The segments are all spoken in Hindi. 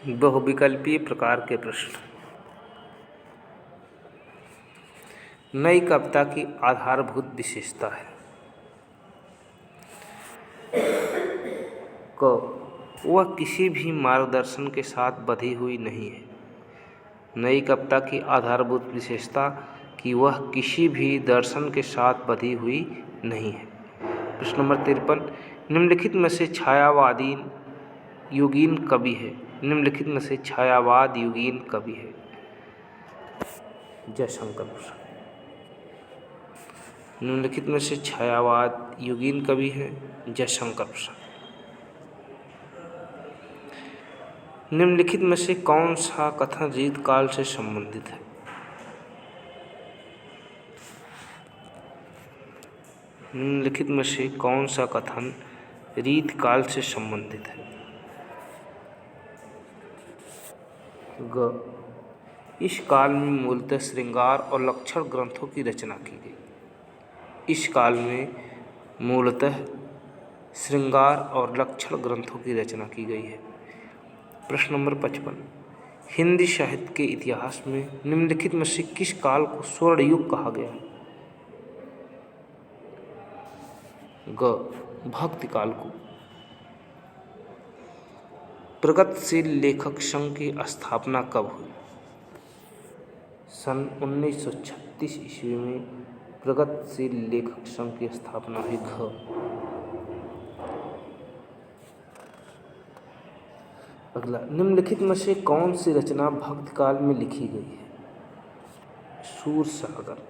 बहुविकल्पीय प्रकार के प्रश्न। नई कविता की आधारभूत विशेषता है। क वह किसी भी मार्गदर्शन के साथ बंधी हुई नहीं है। नई कविता की आधारभूत विशेषता कि वह किसी भी दर्शन के साथ बंधी हुई नहीं है। प्रश्न नंबर 53, निम्नलिखित में से छायावादी युगीन कवि है। निम्नलिखित में से छायावाद युगीन कवि है। जयशंकर प्रसाद। निम्नलिखित में से छायावाद युगीन कवि है जयशंकर प्रसाद। निम्नलिखित में से कौन सा कथन रीतकाल से संबंधित है। निम्नलिखित में से कौन सा कथन रीतकाल से संबंधित है। ग इस काल में मूलतः श्रृंगार और लक्षण ग्रंथों की रचना की गई। इस काल में मूलतः श्रृंगार और लक्षण ग्रंथों की रचना की गई है। प्रश्न नंबर 55, हिंदी साहित्य के इतिहास में निम्नलिखित में से किस काल को स्वर्ण युग कहा गया है। ग भक्ति काल को। प्रगतिशील लेखक संघ की स्थापना कब हुई। सन 1936 ईस्वी में प्रगतिशील लेखक संघ की स्थापना हुई। घ अगला, निम्नलिखित में से कौन सी रचना भक्ति काल में लिखी गई है। सूरसागर।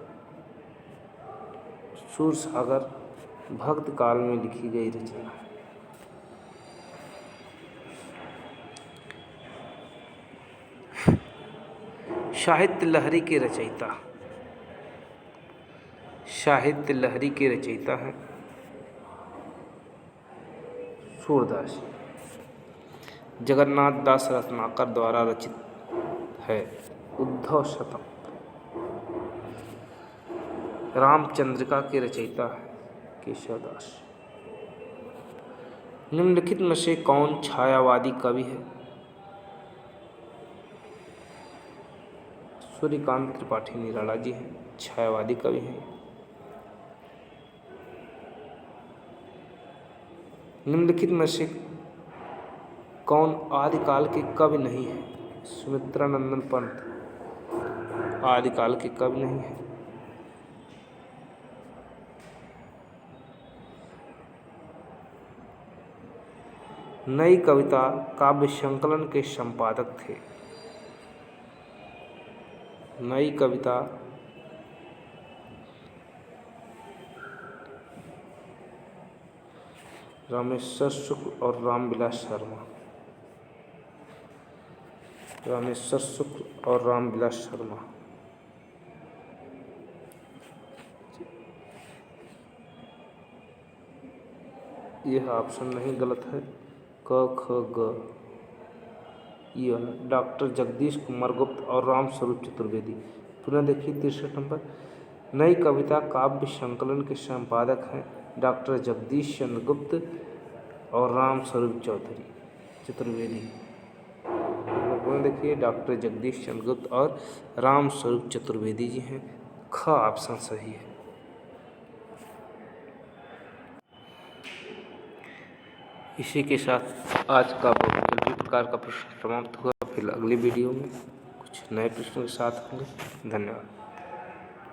सूरसागर भक्ति काल में लिखी गई रचना है। साहित्य लहरी के रचयिता। साहित्य लहरी के रचयिता हैं सूरदास। जगन्नाथ दास रत्नाकर द्वारा रचित है उद्धव शतक। रामचंद्रिका के रचयिता है केशवदास। निम्नलिखित में से कौन छायावादी कवि है। सूर्यकांत त्रिपाठी निराला जी हैं, छायावादी कवि हैं। निम्नलिखित में से कौन आदिकाल के कवि नहीं है। सुमित्रानंदन पंत आदिकाल के कवि नहीं है। नई कविता काव्य संकलन के संपादक थे। नई कविता रामेश्वर शुक्ल और रामविलास शर्मा। रामेश्वर शुक्ल और रामविलास शर्मा। यह ऑप्शन नहीं, गलत है। क ख ग यह डॉक्टर जगदीश कुमार गुप्त और राम स्वरूप चतुर्वेदी। पुनः देखिए 63 नंबर, नई कविता काव्य संकलन के संपादक हैं डॉक्टर जगदीश चंद्र गुप्त और राम स्वरूप चतुर्वेदी। पुनः देखिए डॉक्टर जगदीश चंद्र गुप्त और राम स्वरूप चतुर्वेदी जी हैं। ख ऑप्शन सही है। इसी के साथ आज का बहुविकल्पीय प्रकार का प्रश्न समाप्त हुआ। फिर अगली वीडियो में कुछ नए प्रश्नों के साथ होंगे। धन्यवाद।